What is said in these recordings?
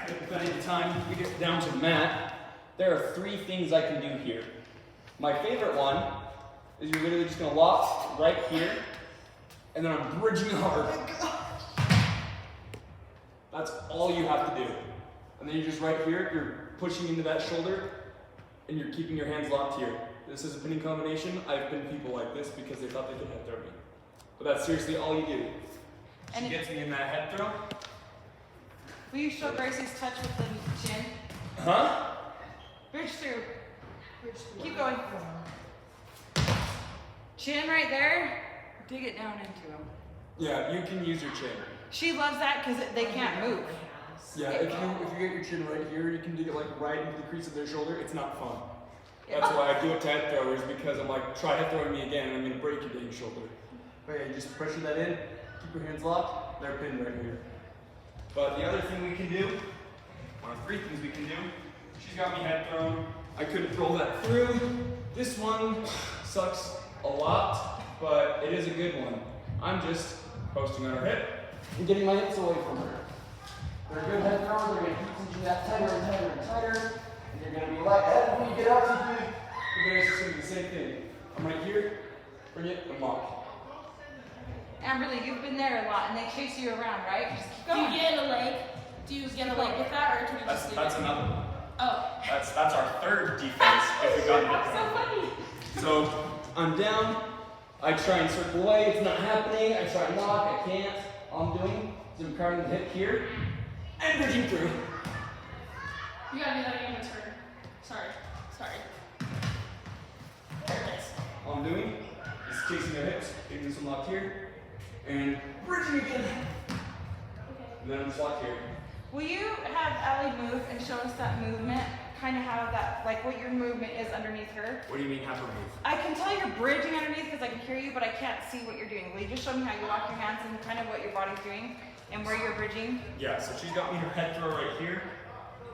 Depending on the time we get down to the mat, there are 3 things I can do here. My favorite one is you're literally just gonna lock right here, and then I'm bridging hard. That's all you have to do. And then you're just right here, you're pushing into that shoulder, and you're keeping your hands locked here. This is a pinning combination. I've pinned people like this because they thought they could head throw me. But that's seriously all you do. She gets me in that head throw. Will you show Gracie's touch with the chin? Huh? Bridge through. Keep going. Chin right there. Dig it down into him. Yeah, you can use your chin. She loves that because they can't move. Yeah, if you get your chin right here, you can dig it like right into the crease of their shoulder. It's not fun. That's why I do it to head throwers, because I'm like, try head throwing me again, and I'm gonna break your dang shoulder. But yeah, you just pressure that in, keep your hands locked, they're pinned right here. But the other thing we can do, one of 3 things we can do, she's got me head thrown. I couldn't roll that through. This one sucks a lot, but it is a good one. I'm just posting on her hip and getting my hips away from her. They're good head throwers, they're gonna keep teaching that tighter and tighter and tighter. And you're gonna be lightheaded when you get out to the but then it's just gonna be the same thing. I'm right here, bring it, and lock. Amberly, you've been there a lot, and they chase you around, right? Just keep Do going. you get a leg? Do you get a leg with that, or can you just That's another one. Oh. That's our 3rd defense if we got it. That's so funny. So I'm down, I try and circle away, it's not happening, I try and lock, I can't. All I'm doing is I'm crowding the hip here and bridging through. You gotta do that again, it's her. Sorry. There it is. All I'm doing is chasing their hips, getting this one locked here, and bridging again. And then I'm just locked here. Will you have Allie move and show us that movement? Kind of how that, like what your movement is underneath her? What do you mean have her move? I can tell you're bridging underneath because I can hear you, but I can't see what you're doing. Will you just show me how you lock your hands and kind of what your body's doing and where you're bridging? Yeah, so she's got me her head throw right here.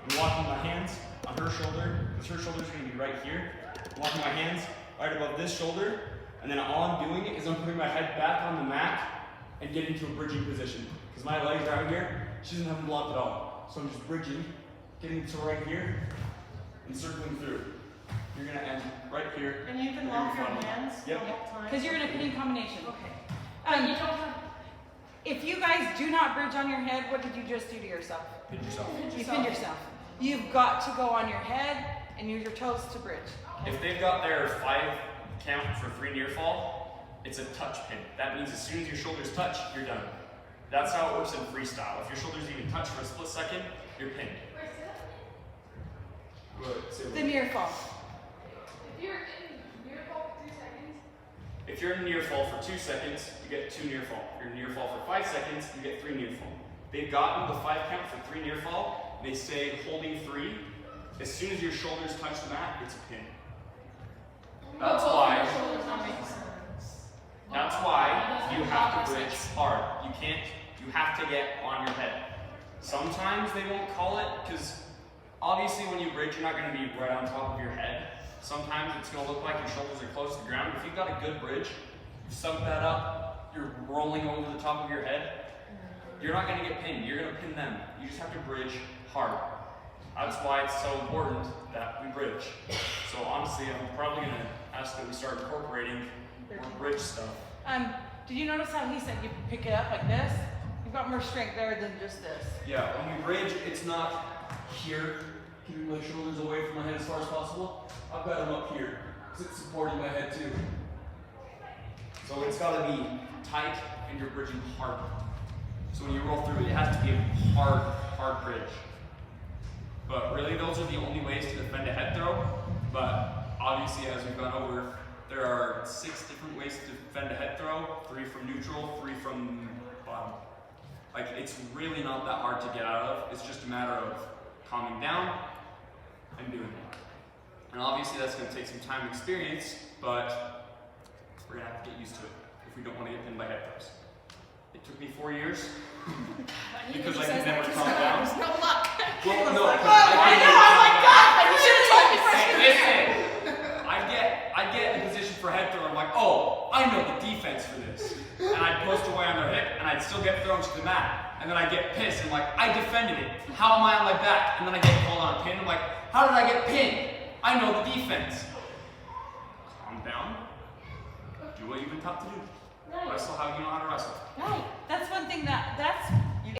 I'm locking my hands on her shoulder, because her shoulder's gonna be right here. I'm locking my hands right above this shoulder, and then all I'm doing is I'm putting my head back on the mat and getting to a bridging position. Because my legs are out here, she doesn't have them blocked at all. So I'm just bridging, getting to right here, and circling through. You're gonna end right here. And you can lock your hands Yep. the whole time? Because you're in a pinning combination. Okay. You don't have... If you guys do not bridge on your head, what did you just do to yourself? Pin yourself. You pinned yourself. You've got to go on your head and use your toes to bridge. If they've got their 5 count for 3 near fall, it's a touch pin. That means as soon as your shoulders touch, you're done. That's how it works in freestyle. If your shoulders even touch for a split second, you're pinned. The near fall. If you're in near fall for 2 seconds. If you're in near fall for 2 seconds, you get 2 near fall. If you're in near fall for 5 seconds, you get 3 near fall. They've gotten the 5 count for 3 near fall. They say holding 3. As soon as your shoulders touch the mat, it's a pin. That's why. That's why you have to bridge hard. You have to get on your head. Sometimes they won't call it, because obviously when you bridge, you're not going to be right on top of your head. Sometimes it's going to look like your shoulders are close to the ground. If you've got a good bridge, you sunk that up, you're rolling over the top of your head, you're not going to get pinned. You're going to pin them. You just have to bridge hard. That's why it's so important that we bridge. So honestly, I'm probably going to ask that we start incorporating more bridge stuff. Did you notice how he said you pick it up like this? You've got more strength there than just this. Yeah, when we bridge, it's not here, keeping my shoulders away from my head as far as possible. I've got them up here, because it's supporting my head too. So it's got to be tight and you're bridging hard. So when you roll through it, it has to be a hard bridge. But really, those are the only ways to defend a head throw. But obviously, as we've gone over, there are 6 different ways to defend a head throw. 3 from neutral, 3 from bottom. Like, it's really not that hard to get out of. It's just a matter of calming down and doing it. And obviously, that's going to take some time and experience, but we're going to have to get used to it if we don't want to get pinned by head throws. It took me 4 years because I could never calm down. There's no luck. Well, no, I know, I'm like, God, you should have told me first. Listen, I get in a position for a head throw, I'm like, oh, I know the defense for this. And I'd post away on their hip, and I'd still get thrown to the mat. and then I get pissed and like, I defended it. How am I on my back? And then I get called on a pin. I'm like, how did I get pinned? I know the defense. Calm down. Do what you've been taught to do. Right. Wrestle how you know how to wrestle. Right. That's one thing that's